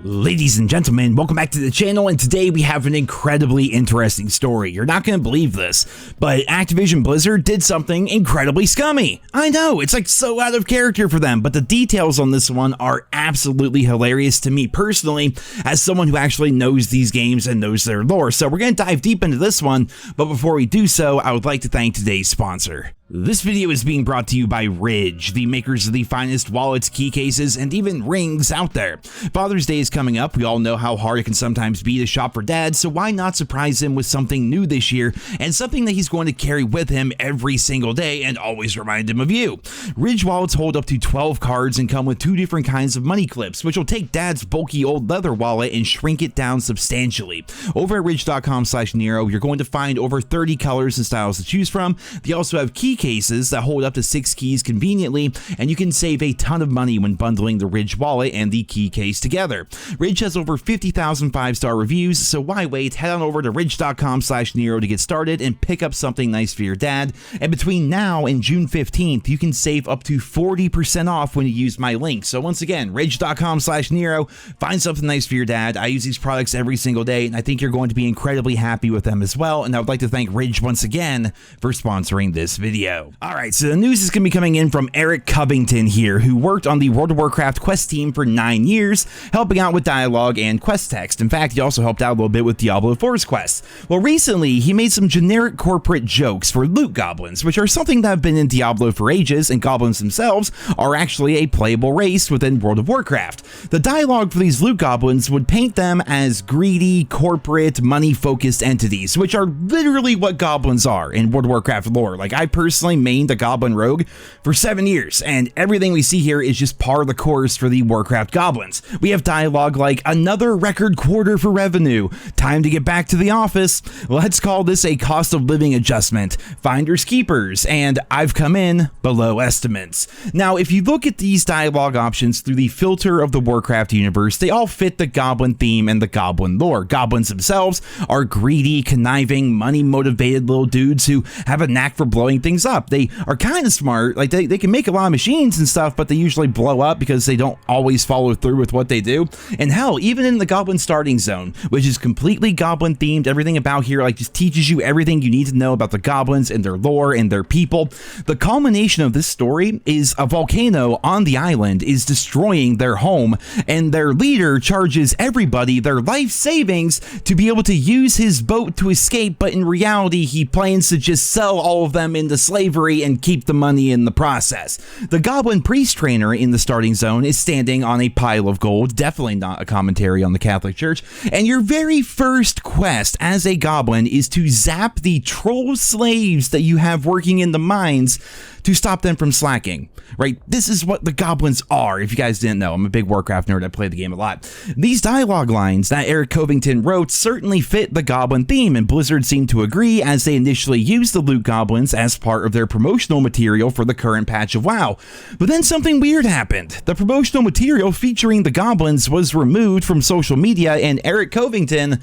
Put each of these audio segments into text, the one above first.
Ladies and gentlemen, welcome back to the channel, and today we have an incredibly interesting story. You're not going to believe this, but Activision Blizzard did something incredibly scummy. I know, it's like so out of character for them, but the details on this one are absolutely hilarious to me personally, as someone who actually knows these games and knows their lore. So we're going to dive deep into this one, but before we do so, I would like to thank today's sponsor. This video is being brought to you by Ridge, the makers of the finest wallets, key cases, and even rings out there. Father's Day is coming up. We all know how hard it can sometimes be to shop for dad, so why not surprise him with something new this year and something that he's going to carry with him every single day and always remind him of you. Ridge wallets hold up to 12 cards and come with 2 different kinds of money clips, which will take dad's bulky old leather wallet and shrink it down substantially. Over at ridge.com/Nero, you're going to find over 30 colors and styles to choose from. They also have key cases that hold up to 6 keys conveniently, and you can save a ton of money when bundling the Ridge wallet and the key case together. Ridge has over 50,000 5-star reviews, so why wait? Head on over to ridge.com/Nero to get started and pick up something nice for your dad. And between now and June 15th, you can save up to 40% off when you use my link. So once again, ridge.com/Nero, find something nice for your dad. I use these products every single day, and I think you're going to be incredibly happy with them as well. And I would like to thank Ridge once again for sponsoring this video. Alright, so the news is going to be coming in from Eric Covington here, who worked on the World of Warcraft quest team for 9 years, helping out with dialogue and quest text. In fact, he also helped out a little bit with Diablo 4's quest. Well, recently, he made some generic corporate jokes for loot goblins, which are something that have been in Diablo for ages, and goblins themselves are actually a playable race within World of Warcraft. The dialogue for these loot goblins would paint them as greedy, corporate, money-focused entities, which are literally what goblins are in World of Warcraft lore. Like, I personally mained a goblin rogue for 7 years, and everything we see here is just par the course for the Warcraft goblins. We have dialogue like, another record quarter for revenue, time to get back to the office, let's call this a cost of living adjustment, finders keepers, and I've come in below estimates. Now, if you look at these dialogue options through the filter of the Warcraft universe, they all fit the goblin theme and the goblin lore. Goblins themselves are greedy, conniving, money-motivated little dudes who have a knack for blowing things up. They are kind of smart, like they can make a lot of machines and stuff, but they usually blow up because they don't always follow through with what they do. And hell, even in the Goblin Starting Zone, which is completely goblin themed, everything about here like just teaches you everything you need to know about the goblins and their lore and their people. The culmination of this story is a volcano on the island is destroying their home, and their leader charges everybody their life savings to be able to use his boat to escape, but in reality he plans to just sell all of them into slavery and keep the money in the process. The goblin priest trainer in the starting zone is standing on a pile of gold, definitely not a commentary on the Catholic Church, and your very first quest as a goblin is to zap the troll slaves that you have working in the mines to stop them from slacking, right? This is what the goblins are, if you guys didn't know. I'm a big Warcraft nerd, I play the game a lot. These dialogue lines that Eric Covington wrote certainly fit the goblin theme, and Blizzard seemed to agree as they initially used the loot goblins as part of their promotional material for the current patch of WoW. But then something weird happened. The promotional material featuring the goblins was removed from social media, and Eric Covington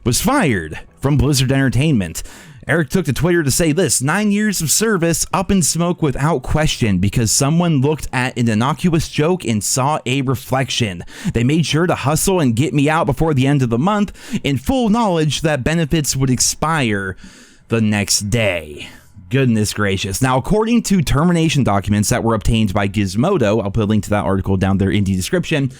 was fired from Blizzard Entertainment. Eric took to Twitter to say this: 9 years of service up in smoke without question because someone looked at an innocuous joke and saw a reflection. They made sure to hustle and get me out before the end of the month in full knowledge that benefits would expire the next day. Goodness gracious. Now, according to termination documents that were obtained by Gizmodo, I'll put a link to that article down there in the description,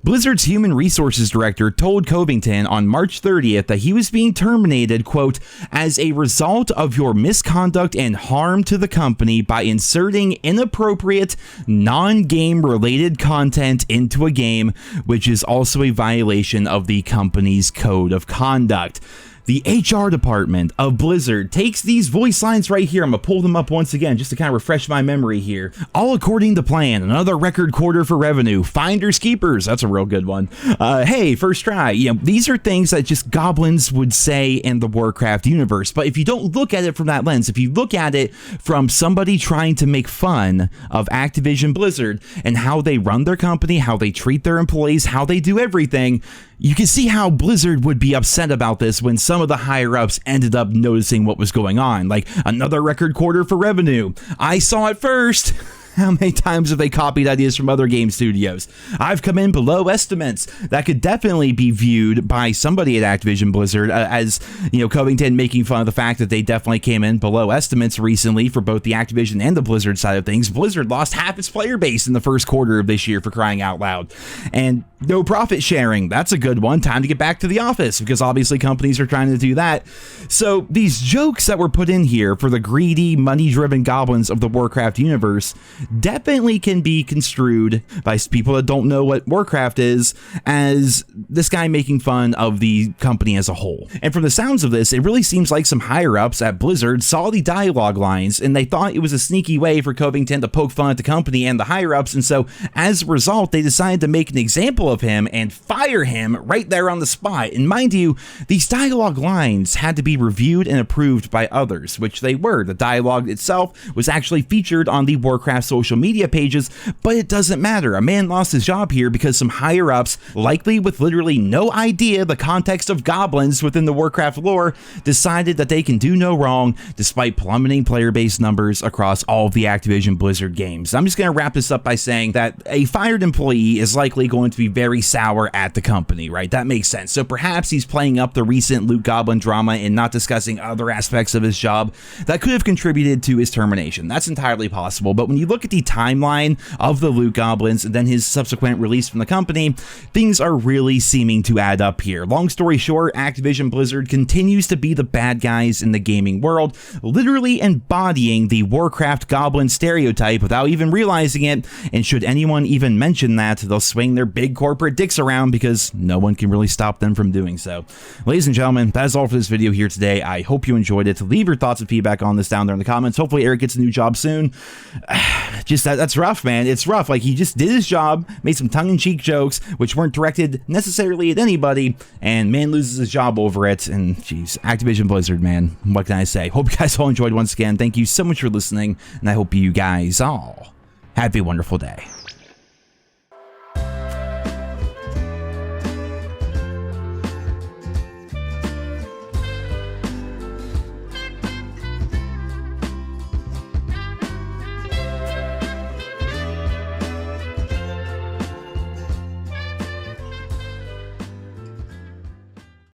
Blizzard's human resources director told Covington on March 30th that he was being terminated, quote, as a result of your misconduct and harm to the company by inserting inappropriate, non-game related content into a game, which is also a violation of the company's code of conduct. The HR department of Blizzard takes these voice lines right here. I'm going to pull them up once again just to kind of refresh my memory here. All according to plan. Another record quarter for revenue. Finders keepers. That's a real good one. Hey, first try. You know, these are things that just goblins would say in the Warcraft universe. But if you don't look at it from that lens, if you look at it from somebody trying to make fun of Activision Blizzard and how they run their company, how they treat their employees, how they do everything, You can see how Blizzard would be upset about this when some of the higher-ups ended up noticing what was going on, like another record quarter for revenue. I saw it first. How many times have they copied ideas from other game studios? I've come in below estimates. That could definitely be viewed by somebody at Activision Blizzard as, Covington making fun of the fact that they definitely came in below estimates recently for both the Activision and the Blizzard side of things. Blizzard lost half its player base in the first quarter of this year, for crying out loud. And no profit sharing. That's a good one. Time to get back to the office, because obviously companies are trying to do that. So these jokes that were put in here for the greedy, money-driven goblins of the Warcraft universe definitely can be construed by people that don't know what Warcraft is as this guy making fun of the company as a whole. And from the sounds of this, it really seems like some higher-ups at Blizzard saw the dialogue lines and they thought it was a sneaky way for Covington to poke fun at the company and the higher-ups, and so as a result, they decided to make an example of him and fire him right there on the spot. And mind you, these dialogue lines had to be reviewed and approved by others, which they were. The dialogue itself was actually featured on the Warcraft social media pages, but it doesn't matter. A man lost his job here because some higher-ups, likely with literally no idea the context of goblins within the Warcraft lore, decided that they can do no wrong despite plummeting player base numbers across all of the Activision Blizzard games. I'm just going to wrap this up by saying that a fired employee is likely going to be very sour at the company, right? That makes sense. So perhaps he's playing up the recent Loot Goblin drama and not discussing other aspects of his job that could have contributed to his termination. That's entirely possible, but when you look at the timeline of the Loot Goblins and then his subsequent release from the company, things are really seeming to add up here. Long story short, Activision Blizzard continues to be the bad guys in the gaming world, literally embodying the Warcraft goblin stereotype without even realizing it, and should anyone even mention that, they'll swing their big corporate dicks around because no one can really stop them from doing so. Ladies and gentlemen, that is all for this video here today. I hope you enjoyed it. Leave your thoughts and feedback on this down there in the comments. Hopefully Eric gets a new job soon. That's rough, man. It's rough. Like, he just did his job, made some tongue-in-cheek jokes, which weren't directed necessarily at anybody, and man loses his job over it. And jeez, Activision Blizzard, man. What can I say? Hope you guys all enjoyed once again. Thank you so much for listening, and I hope you guys all have a wonderful day.